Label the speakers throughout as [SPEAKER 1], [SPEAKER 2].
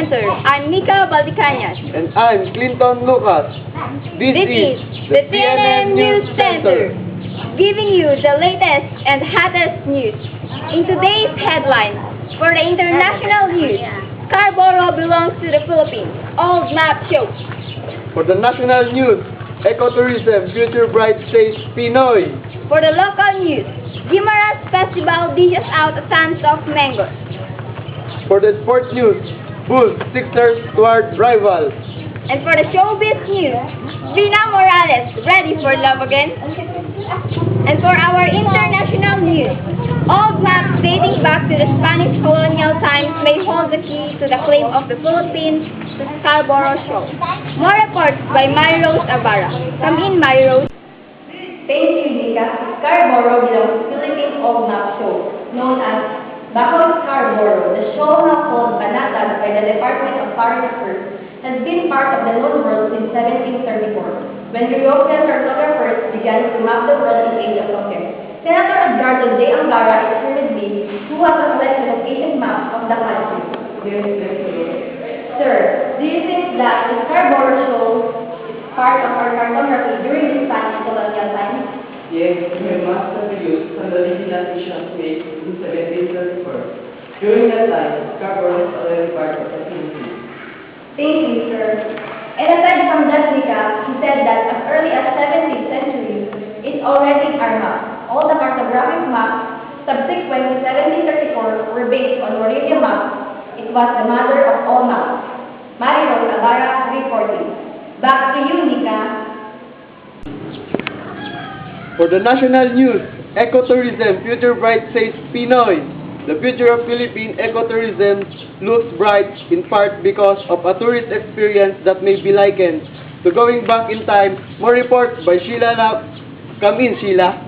[SPEAKER 1] Center. I'm Nika Baldicañas.
[SPEAKER 2] And I'm Clinton Lucas. This is
[SPEAKER 1] the CNN News Center, giving you the latest and hottest news. In today's headlines, for the international news, Scarborough belongs to the Philippines. Old map shows.
[SPEAKER 2] For the national news, ecotourism, future bright says Pinoy.
[SPEAKER 1] For the local news, Guimaras Festival dishes out a tons of mangoes.
[SPEAKER 2] For the sports news, Bulls, Sixers toward rivals.
[SPEAKER 1] And for the showbiz news, Vina Morales, ready for love again? And for our international news, old maps dating back to the Spanish colonial times may hold the key to the claim of the Philippines to Scarborough Show. More reports by Mayrose Abara. Come in, Mayrose. Thank you, Nika. Scarborough belongs to Philippine Old Map Show, known as Bacol Scarborough. The show, now called Banatag by the Department of Foreign Affairs, has been part of the known world since 1734, when European cartographers began to map the world in age of affairs. Senator Edgardo J. Angara is currently who has collected an Asian map of the country. Sir, do you think that the Scarborough show is part of our cartography during the Spanish colonial times?
[SPEAKER 3] Yes, my master used from the original Asian state in 1734. During that time, Scarborough is already part of the Philippines.
[SPEAKER 1] Thank you, sir. And aside from that, Nika, he said that as early as 17th century, it's already our map. All the cartographic maps subsequent to 1734 were based on Moravia maps. It was the mother of all maps. Mayrose Abara reporting. Back to you, Nika.
[SPEAKER 2] For the national news, ecotourism, future bright says Pinoy. The future of Philippine ecotourism looks bright in part because of a tourist experience that may be likened to going back in time. More reports by Sheila Lab. Come in, Sheila.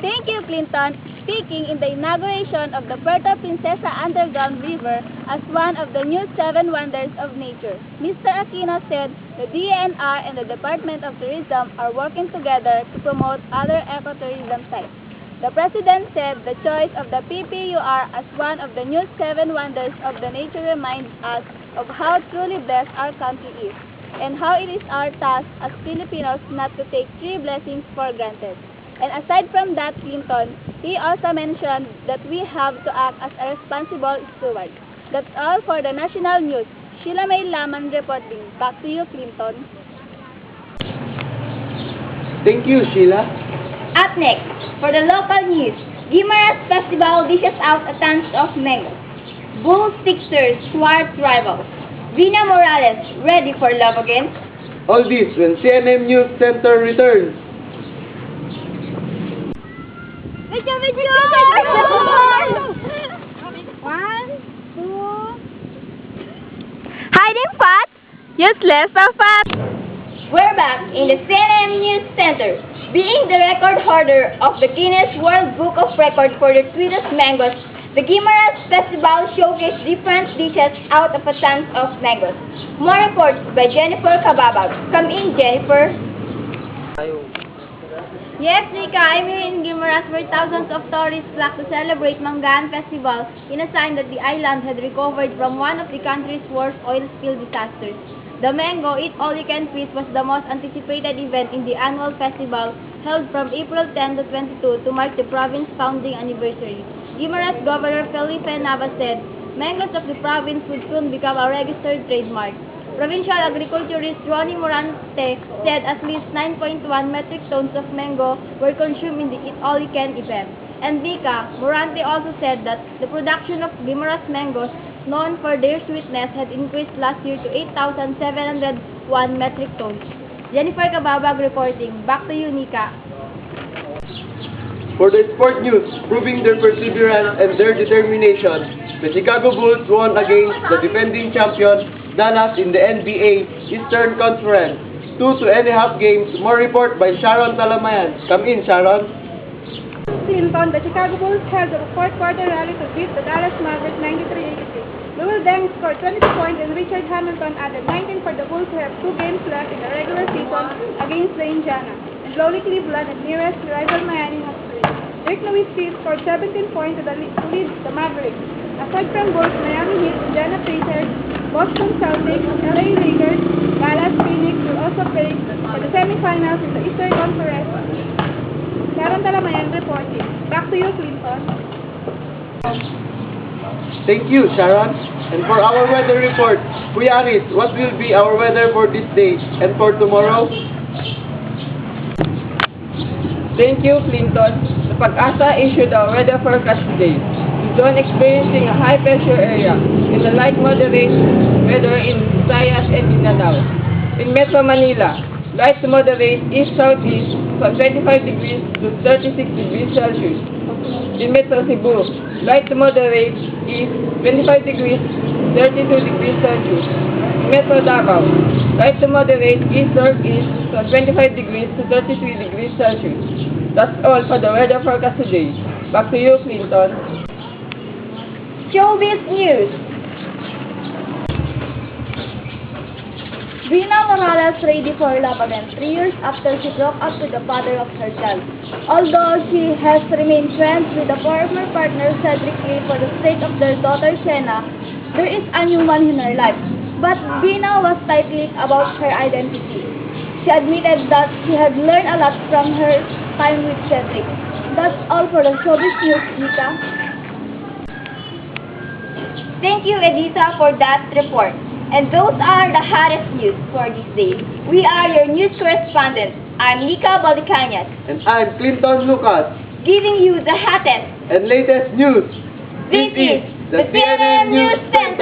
[SPEAKER 1] Thank you, Clinton. Speaking in the inauguration of the Puerto Princesa Underground River as one of the new 7 wonders of nature, Mr. Aquino said the DENR and the Department of Tourism are working together to promote other ecotourism sites. The President said the choice of the PPUR as one of the new 7 wonders of the nature reminds us of how truly blessed our country is, and how it is our task as Filipinos not to take 3 blessings for granted. And aside from that, Clinton, he also mentioned that we have to act as a responsible steward. That's all for the national news. Sheila May Laman reporting. Back to you, Clinton.
[SPEAKER 2] Thank you, Sheila.
[SPEAKER 1] Up next, for the local news, Guimaras Festival dishes out a tons of mangoes. Bulls, Sixers, Swartz rivals. Vina Morales, ready for love again?
[SPEAKER 2] All this when CNN News Center returns.
[SPEAKER 1] Video! 1, 2... Hiding fat? Useless or fat? We're back in the CNN News Center, being the record holder of the Guinness World Book of Records for the sweetest mangoes. The Guimaras Festival showcased different dishes out of a tons of mangoes. More reports by Jennifer Cababag. Come in, Jennifer. Yes, Nika, I'm here in Guimaras where thousands of tourists flock to celebrate Mangaan Festival in a sign that the island had recovered from one of the country's worst oil spill disasters. The Mango Eat All You Can Feast was the most anticipated event in the annual festival held from April 10 to 22 to mark the province's founding anniversary. Guimaras Governor Felipe Nava said, mangoes of the province would soon become a registered trademark. Provincial agriculturist Ronnie Morante said at least 9.1 metric tons of mango were consumed in the Eat All You Can event. And Nika, Morante also said that the production of Guimaras mangoes, known for their sweetness, had increased last year to 8,701 metric tons. Jennifer Cababag reporting. Back to you, Nika.
[SPEAKER 2] For the sport news, proving their perseverance and their determination, the Chicago Bulls won against the defending champion Dallas in the NBA Eastern Conference. 2.5 games. More report by Sharon Talamayan. Come in, Sharon.
[SPEAKER 4] Clinton, the Chicago Bulls held a fourth quarter rally to beat the Dallas Mavericks 93-83. Lowell Deng scored 22 points and Richard Hamilton added 19 for the Bulls who have 2 games left in the regular season against the Indiana. And lowly Cleveland and nearest rival Miami has 3. Rick Nowitzki scored 17 points to lead the Mavericks. Aside from Bulls, Miami Heat, Indiana Pacers, Boston Celtics, LA Lakers, Dallas Phoenix will also play for the semifinals in the Eastern Conference. Sharon Talamayan reporting. Back to you, Clinton.
[SPEAKER 2] Thank you, Sharon. And for our weather report, Kuya Aris, what will be our weather for this day and for tomorrow?
[SPEAKER 3] Thank you, Clinton. The Pag-asa issued our weather forecast today. Zone experiencing a high pressure area in the light moderate weather in Visayas and Mindanao. In Metro Manila, light to moderate east-southeast from 25 degrees to 36 degrees Celsius. In Metro Cebu, light to moderate east 25 degrees to 32 degrees Celsius. In Metro Davao, light to moderate east-northeast from 25 degrees to 33 degrees Celsius. That's all for the weather forecast today. Back to you, Clinton.
[SPEAKER 1] Showbiz News. Rina Morales ready for love again 3 years after she broke up with the father of her child. Although she has remained friends with the former partner Cedric Lee for the sake of their daughter Shena, there is a new man in her life. But Rina was tight-lipped about her identity. She admitted that she had learned a lot from her time with Cedric. That's all for the Showbiz News, Nika. Thank you, Edita, for that report. And those are the hottest news for this day. We are your news correspondents. I'm Nika Balicanyas,
[SPEAKER 2] And I'm Clinton Lucas.
[SPEAKER 1] giving you the hottest.
[SPEAKER 2] And latest news.
[SPEAKER 1] This is the CNN News Center.